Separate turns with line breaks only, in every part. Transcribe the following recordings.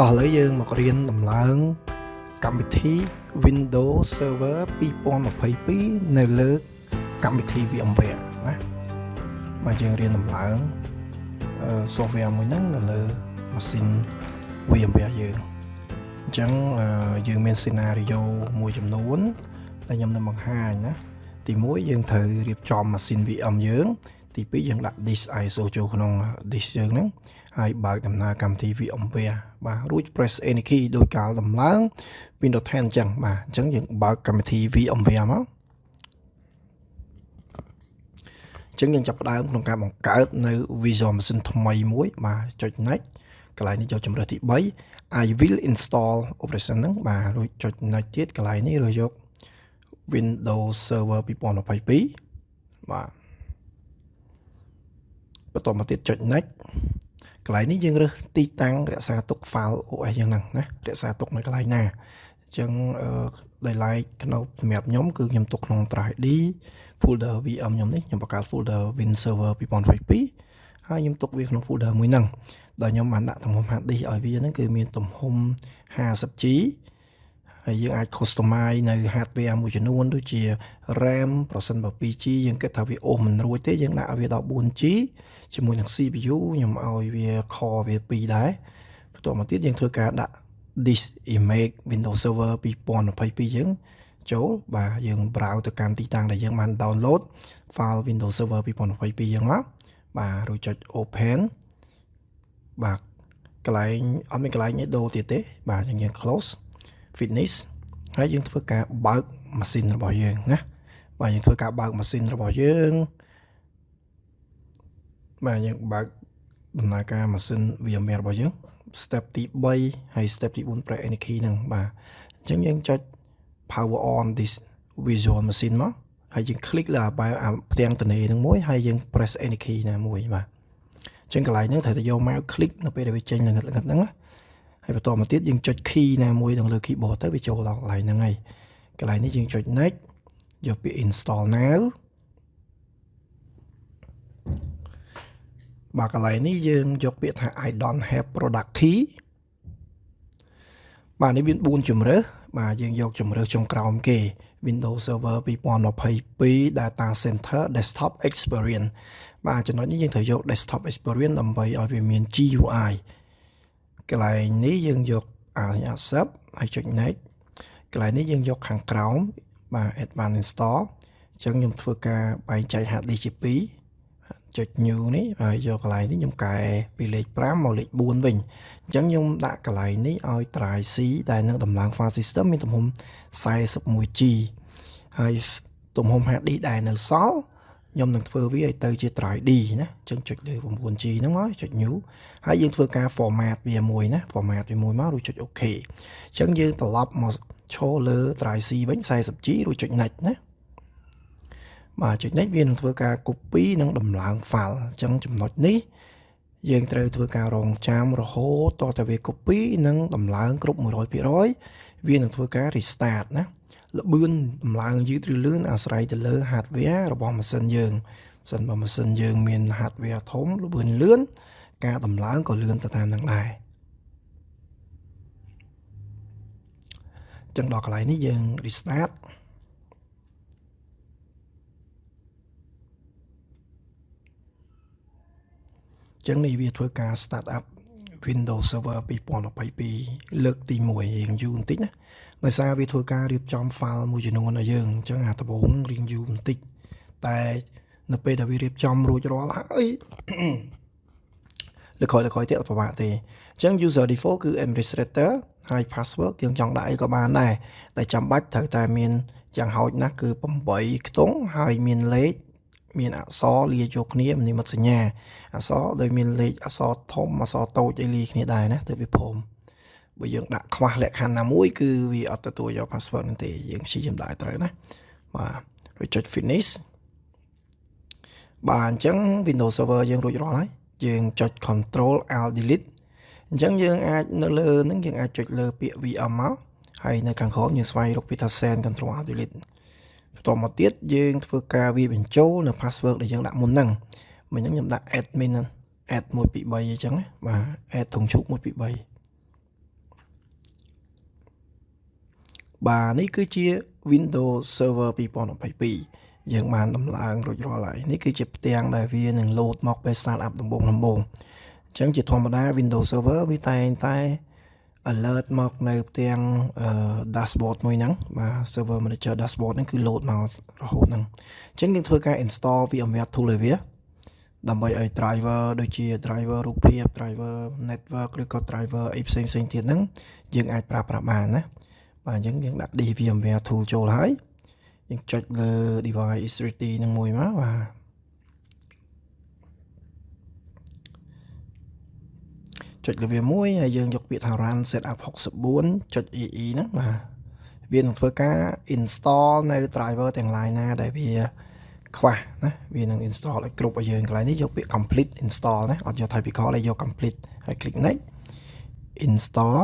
តោះឥឡូវយើងមករៀនដំឡើងកម្មវិធី Windows Server 2022នៅលើកម្មវិធី VMware ណាមកយើងរៀនដំឡើងsoftware មួយហ្នឹងនៅលើម៉ាស៊ីន VMware យើងអញ្ចឹងយើងមាន scenario មួយចំនួនដែលខ្ញុំនឹងបង្ហាញណាទី1យើងត្រូវរៀបចំម៉ាស៊ីន VM យើងទី2យើងដាក់ disk ISO ចូលក្នុង disk យើងហ្នឹងហើយបើកដំណើរកម្មវិធី VMware បាទរួច press any key ដោយកាលដំឡើង Windows 10 អញ្ចឹងបាទអញ្ចឹងយើងបើកកម្មវិធី VMware មកអញ្ចឹងយើងចាប់ផ្ដើមក្នុងការបង្កើតនៅ Visual Machine ថ្មីមួយបាទចុច next កន្លែងនេះយកជំរើសទី3 I will install operation ហ្នឹងបាទរួចចុច next ទៀតកន្លែងនេះរើសយក Windows Server 2022បាទបន្តមកទៀតចុច next កន្លែងនេះយើងរើសទីតាំងរក្សាទុក file OS យ៉ាងហ្នឹងណារក្សាទុកនៅកន្លែងណាអញ្ចឹងដោយឡែកក្នុងសម្រាប់ខ្ញុំគឺខ្ញុំទុកក្នុង drive D folder VM ខ្ញុំនេះខ្ញុំបង្កើត folder Win Server 2022ហើយខ្ញុំទុកវាក្នុង folder មួយហ្នឹងដែលខ្ញុំបានដាក់ទំហំ hard disk ឲ្យវាហ្នឹងគឺមានទំហំ 50G ហើយយើងអាច customize នៅ hardware មួយចំនួនដូចជា RAM ប្រសិនបើ 2G យើងគិតថាវាអូសមិនរួចទេយើងដាក់ឲ្យវាដល់ 4G ជាមួយនឹង CPU ខ្ញុំឲ្យវា core វា2ដែរបន្ទាប់មកទៀតយើងធ្វើការដាក់ disk image Windows Server 2022យើងចូលបាទយើង browse ទៅកាន់ទីតាំងដែលយើងបាន download file Windows Server 2022យើងមកបាទរួចចុច open បាទកន្លែងអត់មានកន្លែងនេះដូរទៀតទេបាទយើង close finish ហើយយើងធ្វើការបើកម៉ាស៊ីនរបស់យើងណាបាទយើងធ្វើការបើកម៉ាស៊ីនរបស់យើងបាទយើងបើកដំណើរការម៉ាស៊ីន VMware របស់យើង step ទី3ហើយ step ទី4 press any key ហ្នឹងបាទអញ្ចឹងយើងចុច power on this visual machine មកហើយយើង click លើផ្ទាំងតនេហ្នឹងមួយហើយយើង press any key ណាមួយបាទអញ្ចឹងកន្លែងហ្នឹងត្រូវតែយក mouse click នៅពេលដែលវាចេញល្ងិតហ្នឹងណាហើយបន្តមកទៀតយើងចុច key ណាមួយនៅលើ keyboard ទៅវាចូលដល់កន្លែងហ្នឹងហើយកន្លែងនេះយើងចុច next យកពាក្យ install now បាទកន្លែងនេះយើងយកពាក្យថា I don't have product key បាទនេះមាន4ជំរើសបាទយើងយកជំរើសចុងក្រោមគេ Windows Server 2022 Data Center Desktop Experience បាទចំណុចនេះយើងត្រូវយក Desktop Experience ដើម្បីឲ្យវាមាន GUI កន្លែងនេះយើងយក accept ហើយចុច next កន្លែងនេះយើងយកខាងក្រោមបាទ advanced install អញ្ចឹងខ្ញុំធ្វើការបែងចែក hard disk ជា2ចុច new នេះហើយយកកន្លែងនេះខ្ញុំកែពីលេខ5មកលេខ4វិញអញ្ចឹងខ្ញុំដាក់កន្លែងនេះឲ្យ drive C ដែលនឹងដំឡើង file system មានទំហំ 41G ហើយទំហំ hard disk ដែលនៅសល់ខ្ញុំនឹងធ្វើវាឲ្យទៅជា drive D ណាអញ្ចឹងចុចលើ 9G ហ្នឹងមកចុច new ហើយយើងធ្វើការ format វាមួយណា format វាមួយមករួចចុច OK អញ្ចឹងយើងត្រឡប់មកឈរលើ drive C វិញ 40G រួចចុច next ណាបាទចុច next វានឹងធ្វើការ copy និងដំឡើង file អញ្ចឹងចំណុចនេះយើងត្រូវធ្វើការរងចាំរហូតតតែវា copy និងដំឡើងគ្រប់ 100% វានឹងធ្វើការ restart ណាល្បឿនដំឡើងយឺតឬលឿនអាស្រ័យទៅលើ hardware របស់ម៉ាស៊ីនយើងបើសិនបើម៉ាស៊ីនយើងមាន hardware ធំល្បឿនលឿនការដំឡើងក៏លឿនទៅតាមនឹងដែរចឹងដល់កន្លែងនេះយើង restart ចឹងនេះវាធ្វើការ start up Windows Server 2022លើកទី1រៀងយូរបន្តិចណាដោយសារវាធ្វើការរៀបចំ file មួយចំនួនឲ្យយើងអញ្ចឹងអាដំបូងរៀងយូរបន្តិចតែនៅពេលដែលវារៀបចំរួចរាល់ហើយលខយទៀតអត់ពិបាកទេអញ្ចឹង user default គឺ administrator ហើយ password យើងចង់ដាក់អីក៏បានដែរតែចាំបាច់ត្រូវតែមានយ៉ាងហោចណាស់គឺ8ខ្ទង់ហើយមានលេខមានអក្សរលាយចូលគ្នានិមិត្តសញ្ញាអក្សរដោយមានលេខអក្សរធំអក្សរតូចអីលាយគ្នាដែរណាទៅវាព្រមបើយើងដាក់ខ្វះលក្ខខណ្ឌណាមួយគឺវាអត់ទទួលយក password នោះទេយើងព្យាយាមដាក់ឲ្យត្រូវណាបាទរួចចុច finish បាទអញ្ចឹង Windows Server យើងរួចរាល់ហើយយើងចុច Control Alt Delete អញ្ចឹងយើងអាចនៅលើហ្នឹងយើងអាចចុចលើពាក្យ VM មកហើយនៅខាងក្រោមយើងស្វែងរកពាក្យថា Send Control Alt Delete បន្តមកទៀតយើងធ្វើការវាបញ្ចូលនៅ password ដែលយើងដាក់មុនហ្នឹងមិញហ្នឹងខ្ញុំដាក់ admin add 123អញ្ចឹងណាបាទ add ធំឈូក123 បាទនេះគឺជា Windows Server 2022យើងបានដំឡើងរួចរាល់ហើយនេះគឺជាផ្ទាំងដែលវានឹង load មកពេល start up ដំបូងអញ្ចឹងជាធម្មតា Windows Server វាតែងតែ alert មកនៅផ្ទាំង dashboard មួយហ្នឹងបាទ Server Manager dashboard ហ្នឹងគឺ load មករហូតហ្នឹងអញ្ចឹងយើងធ្វើការ install VMware tool ឲ្យវាដើម្បីឲ្យ driver ដូចជា driver រូបភាព driver network ឬក៏ driver អីផ្សេងៗទៀតហ្នឹងយើងអាចប្រើប្រាស់បានណាបាទអញ្ចឹងយើងដាក់ VMware tool ចូលហើយយើងចុចលើ device history ហ្នឹងមួយមកបាទចុចលើវាមួយហើយយើងយកពាក្យថា run setup 64.ee ហ្នឹងបាទវានឹងធ្វើការ install នៅ driver ទាំង line ណាដែលវាខ្វះណាវានឹង install ឲ្យគ្រប់ឲ្យយើងកន្លែងនេះយកពាក្យ complete install ណាអត់យក typical ទេយក complete ហើយ click next install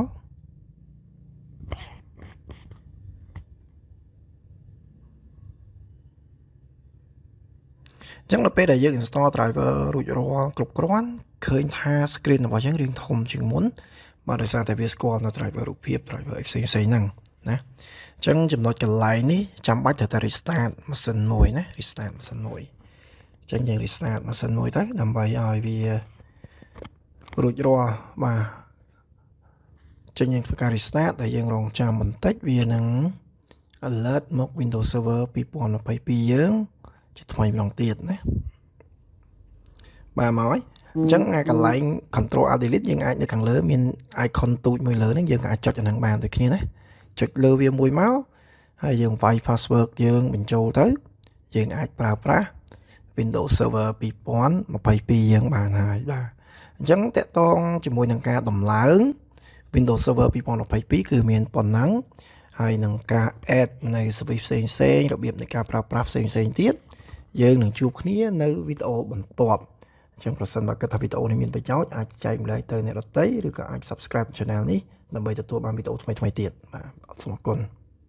ចឹងដល់ពេលដែលយើង install driver រួចរាល់គ្រប់គ្រាន់ឃើញថា screen របស់យើងរៀងធំជាងមុនបាទដោយសារតែវាស្គាល់នៅ driver រូបភាព driver ផ្សេងៗហ្នឹងណាអញ្ចឹងចំណុចកន្លែងនេះចាំបាច់ត្រូវតែ restart ម៉ាស៊ីនមួយណា restart ម៉ាស៊ីនមួយអញ្ចឹងយើង restart ម៉ាស៊ីនមួយទៅដើម្បីឲ្យវារួចរាល់បាទអញ្ចឹងយើងធ្វើការ restart តែយើងរងចាំបន្តិចវានឹង alert មក Windows Server 2022យើងជាថ្មីម្ដងទៀតណាបាទមកហើយអញ្ចឹងកន្លែង control alt delete យើងអាចនៅខាងលើមាន icon ទូចមួយលើហ្នឹងយើងអាចចុចអាហ្នឹងបានដូចគ្នាណាចុចលើវាមួយមកហើយយើងវាយ password យើងបញ្ចូលទៅយើងអាចប្រើប្រាស់ Windows Server 2022យើងបានហើយបាទអញ្ចឹងតកតងជាមួយនឹងការដំឡើង Windows Server 2022គឺមានប៉ុណ្ណឹងហើយនឹងការ add នៅ service ផ្សេងៗរបៀបនៃការប្រើប្រាស់ផ្សេងៗទៀតយើងនឹងជួបគ្នានៅវីដេអូបន្ទាប់អញ្ចឹងប្រសិនបើគិតថាវីដេអូនេះមានប្រយោជន៍អាចចែកម្លែកទៅអ្នកដទៃឬក៏អាច subscribe channel នេះដើម្បីទទួលបានវីដេអូថ្មីៗទៀតបាទសូមអរគុណ